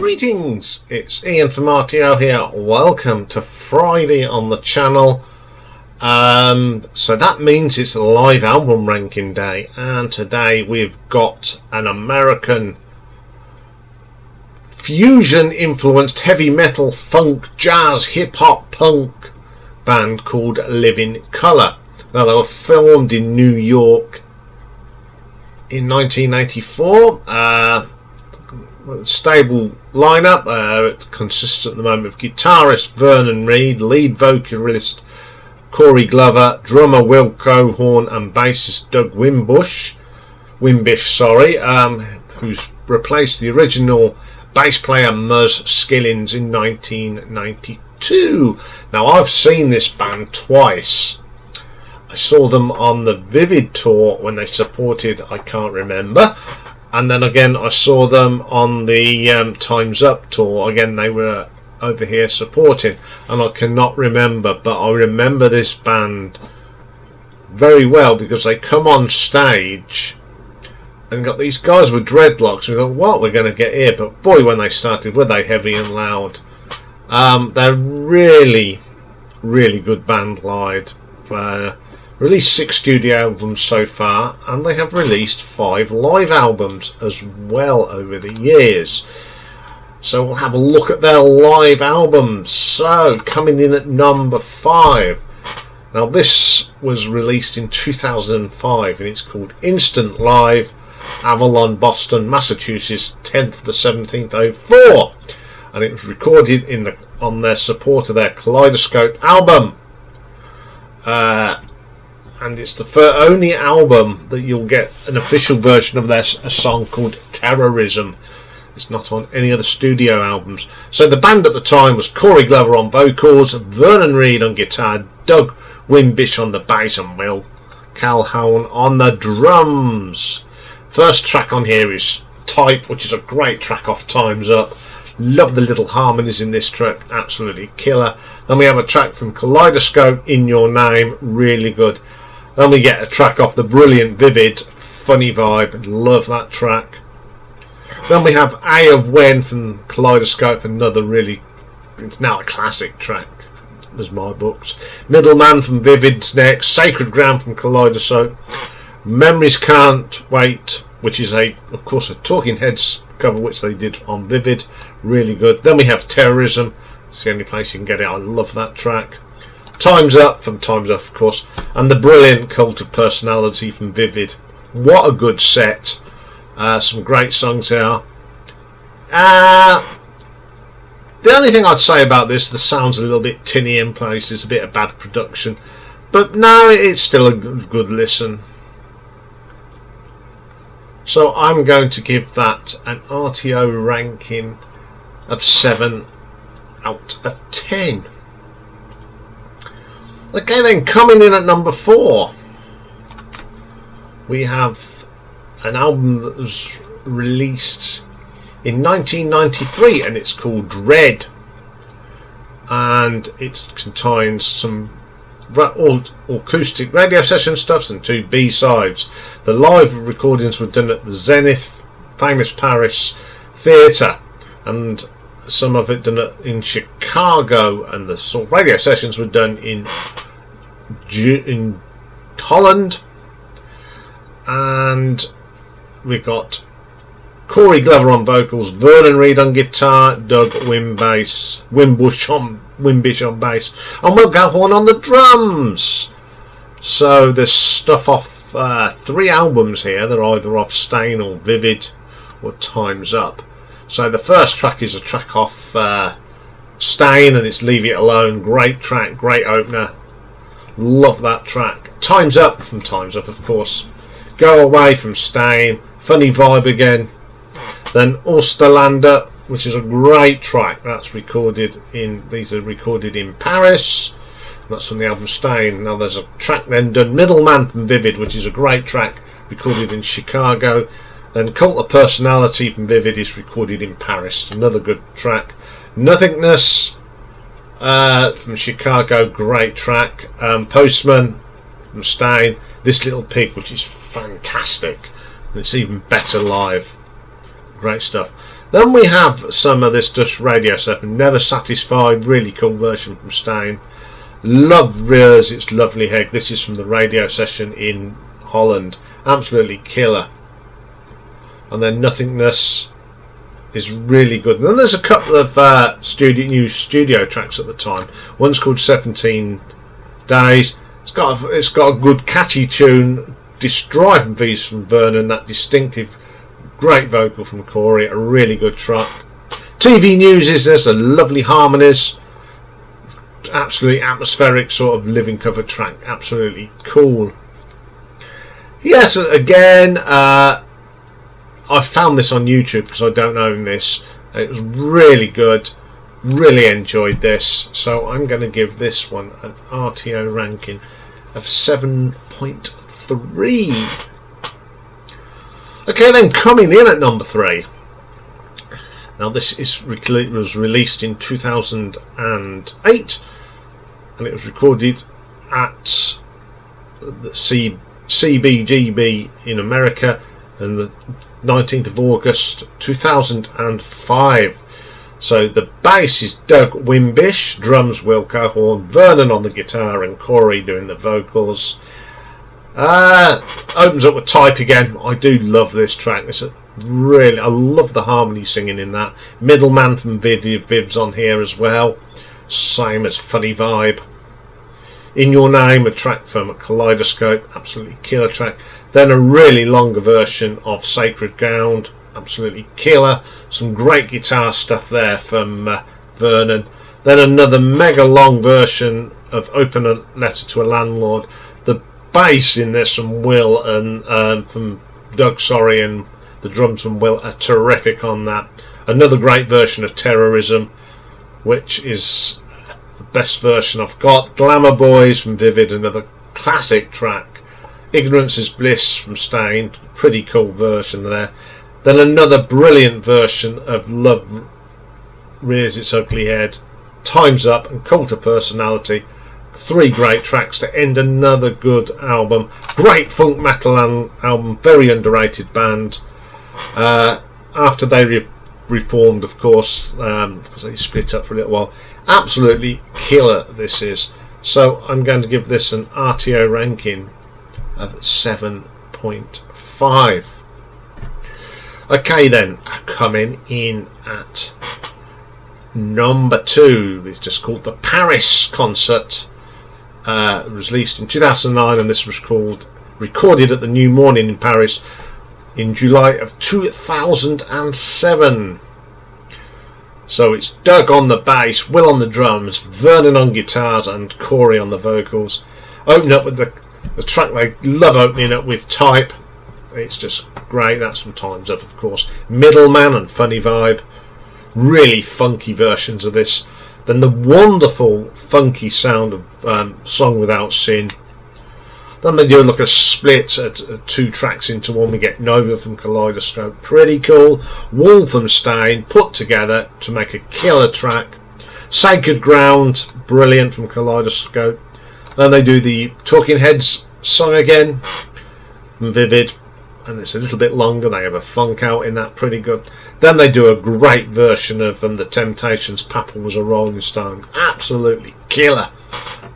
Greetings, it's Iain from RTO here. Welcome to Friday on the channel. So that means it's a live album ranking day, and today we've got an American fusion influenced heavy metal, funk, jazz, hip hop, punk band called Living Colour. Now they were formed in New York in 1984. Stable lineup. It consists at the moment of guitarist Vernon Reid, lead vocalist Corey Glover, drummer Will Cohorn, and bassist Doug Wimbish, who's replaced the original bass player Muzz Skillings in 1992. Now I've seen this band twice. I saw them on the Vivid tour when they supported I Can't Remember, and then again I saw them on the Time's Up tour. Again they were over here supporting, and I cannot remember, but I remember this band very well because they come on stage and got these guys with dreadlocks. We thought, what we're going to get here? But boy, when they started, were they heavy and loud. They're really good band live. Released 6 studio albums so far, and they have released 5 live albums as well over the years. So we'll have a look at their live albums. So coming in at number 5. Now this was released in 2005 and it's called Instant Live, Avalon, Boston, Massachusetts, 10th to 17th 04, and it was recorded on their support of their Kaleidoscope album. And it's the only album that you'll get an official version of a song called Terrorism. It's not on any other studio albums. So the band at the time was Corey Glover on vocals, Vernon Reid on guitar, Doug Wimbish on the bass, and Will Calhoun on the drums. First track on here is Type, which is a great track off Time's Up. Love the little harmonies in this track, absolutely killer. Then we have a track from Kaleidoscope, In Your Name, really good. Then we get a track off the brilliant Vivid, Funny Vibe, love that track. Then we have A of When from Kaleidoscope, another really, it's now a classic track, as my books. Middleman from Vivid's next, Sacred Ground from Kaleidoscope, Memories Can't Wait, which is of course a Talking Heads cover which they did on Vivid, really good. Then we have Terrorism, it's the only place you can get it, I love that track. Time's Up from Time's Up of course, and the brilliant Cult of Personality from Vivid. What a good set. Some great songs here. The only thing I'd say about this, the sound's a little bit tinny in places, a bit of bad production, but no, it's still a good listen. So I'm going to give that an RTO ranking of 7 out of 10. Okay then, coming in at number 4, we have an album that was released in 1993 and it's called Dread, and it contains some acoustic radio session stuffs and 2 B-sides. The live recordings were done at the Zenith, famous Paris Theatre, and some of it done in Chicago, and the sort of radio sessions were done in Holland. And we got Corey Glover on vocals, Vernon Reid on guitar, Doug Wimbish on bass, and Will Calhoun on the drums. So there's stuff off 3 albums here. They're either off Stain or Vivid or Time's Up. So the first track is a track off Stain, and it's Leave It Alone. Great track, great opener. Love that track. Time's Up from Time's Up, of course. Go Away from Stain. Funny Vibe again. Then Osterlander, which is a great track. These are recorded in Paris. That's from the album Stain. Now there's a track then done, Middleman from Vivid, which is a great track, recorded in Chicago. Then Cult of Personality from Vivid is recorded in Paris, another good track. Nothingness from Chicago, great track. Postman from Stain, This Little Pig, which is fantastic, and it's even better live. Great stuff. Then we have some of this Dutch radio stuff. Never Satisfied, really cool version from Stein. Love Rears, it's Lovely Head. This is from the radio session in Holland. Absolutely killer. And then Nothingness is really good. And then there's a couple of new studio tracks at the time. One's called 17 Days. It's got a good catchy tune. Driving V's from Vernon. That distinctive, great vocal from Corey. A really good track. TV News is there's a lovely harmonies. Absolutely atmospheric sort of living cover track. Absolutely cool. Yes, again, I found this on YouTube because I don't own this. It was really good. Really enjoyed this. So I'm going to give this one an RTO ranking of 7.3. Okay, then coming in at number 3. Now this was released in 2008 and it was recorded at the CBGB in America on the 19th of August 2005. So the bass is Doug Wimbish, drums Will Cohorn, Vernon on the guitar and Corey doing the vocals. Opens up with Type again. I do love this track. I love the harmony singing in that. Middleman from Viv's on here as well. Same as Funny Vibe. In Your Name, a track from Kaleidoscope, absolutely killer track. Then a really longer version of Sacred Ground, absolutely killer. Some great guitar stuff there from Vernon. Then another mega long version of Open a Letter to a Landlord. The bass in this from Will and from Doug, and the drums from Will are terrific on that. Another great version of Terrorism, which is the best version I've got. Glamour Boys from Vivid, another classic track. Ignorance is Bliss from Stained, pretty cool version there. Then another brilliant version of Love Rears Its Ugly Head, Time's Up and Cult of Personality. 3 great tracks to end another good album. Great funk metal album, very underrated band. After they reformed, of course, because they split up for a little while. Absolutely killer this is. So I'm going to give this an RTO ranking of 7.5. Okay then, coming in at number 2 is just called the Paris Concert. It was released in 2009 and this was recorded at the New Morning in Paris in July of 2007. So it's Doug on the bass, Will on the drums, Vernon on guitars and Corey on the vocals. Open up with the track they love opening up with, Type. It's just great. That's from Time's Up, of course. Middleman and Funny Vibe. Really funky versions of this. Then the wonderful funky sound of Song Without Sin. Then they do a split at 2 tracks into one. We get Nova from Kaleidoscope, pretty cool. Wall from Stain, put together to make a killer track. Sacred Ground, brilliant from Kaleidoscope. Then they do the Talking Heads song again from Vivid, and it's a little bit longer. They have a funk out in that, pretty good. Then they do a great version of The Temptations, Papa Was a Rolling Stone, absolutely killer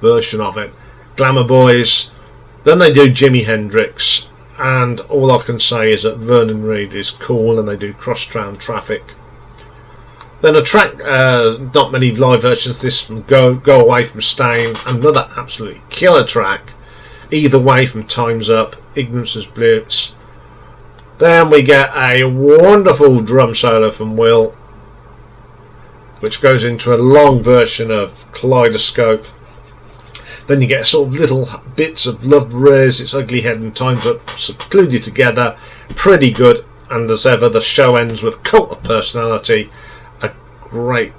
version of it. Glamour Boys. Then they do Jimi Hendrix, and all I can say is that Vernon Reid is cool, and they do Crosstown Traffic. Then a track, not many live versions, this from Go Away from Stain, another absolutely killer track. Either Way from Time's Up, Ignorance is Bliss. Then we get a wonderful drum solo from Will, which goes into a long version of Kaleidoscope. Then you get sort of little bits of Love Rears Its Ugly Head and Time's Up secluded together. Pretty good. And as ever, the show ends with Cult of Personality. A great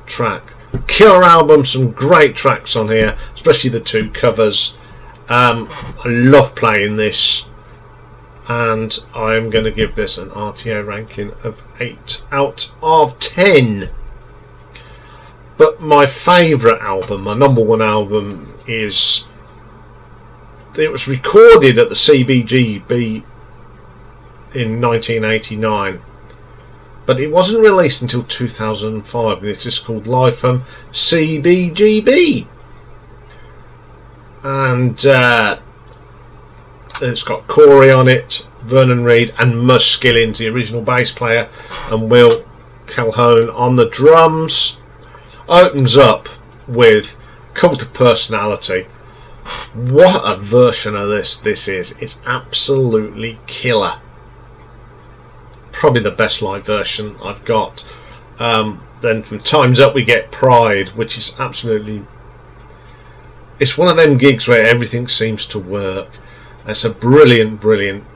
track. Killer album, some great tracks on here, especially the 2 covers. I love playing this. And I'm going to give this an RTO ranking of 8 out of 10. But my favourite album, my number 1 album, it was recorded at the CBGB in 1989. but it wasn't released until 2005, and it's just called Live from CBGB. And it's got Corey on it, Vernon Reid and Mus Skillings, the original bass player, and Will Calhoun on the drums. Opens up with Cult of Personality. What a version of this is. It's absolutely killer. Probably the best live version I've got. Then from Time's Up we get Pride, which is absolutely... It's one of them gigs where everything seems to work. It's a brilliant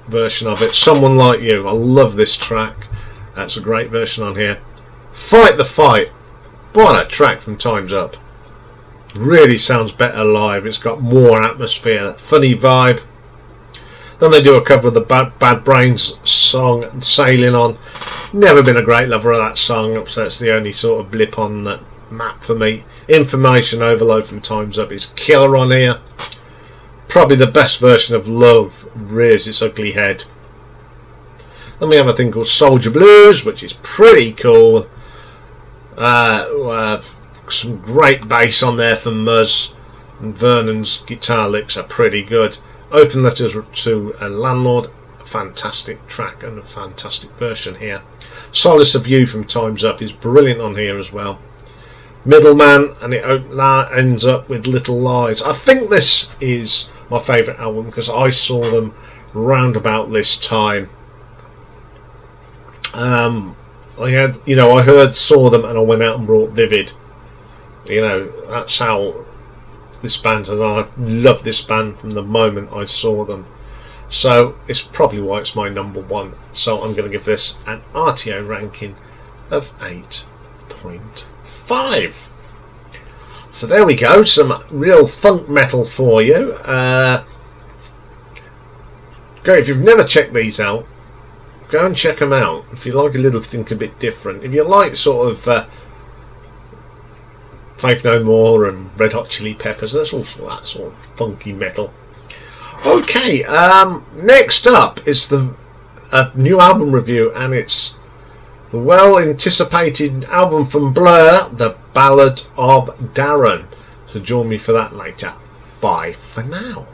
version of it. Someone Like You, I love this track. That's a great version on here. Fight the Fight, what a track from Time's Up. Really sounds better live. It's got more atmosphere, funny vibe. Then they do a cover of the Bad Brains song, Sailing On. Never been a great lover of that song, so it's the only sort of blip on the map for me. Information Overload from Time's Up is killer on here. Probably the best version of Love rears its ugly head. Then we have a thing called Soldier Blues, which is pretty cool. Some great bass on there from Muzz, and Vernon's guitar licks are pretty good. Open Letters to a Landlord, a fantastic track and a fantastic version here. Solace of You from Time's Up is brilliant on here as well. Middleman, and it ends up with Little Lies. I think this is my favourite album because I saw them round about this time. I saw them and I went out and brought Vivid. That's how this band, and I love this band from the moment I saw them. So it's probably why it's my number one. So I'm going to give this an RTO ranking of 8.5. So there we go, some real funk metal for you. If you've never checked these out, go and check them out. If you like a little thing a bit different, if you like sort of Faith No More and Red Hot Chili Peppers, that's also that sort of funky metal. Okay, next up is the new album review, and it's the well-anticipated album from Blur, The Ballad of Darren. So join me for that later. Bye for now.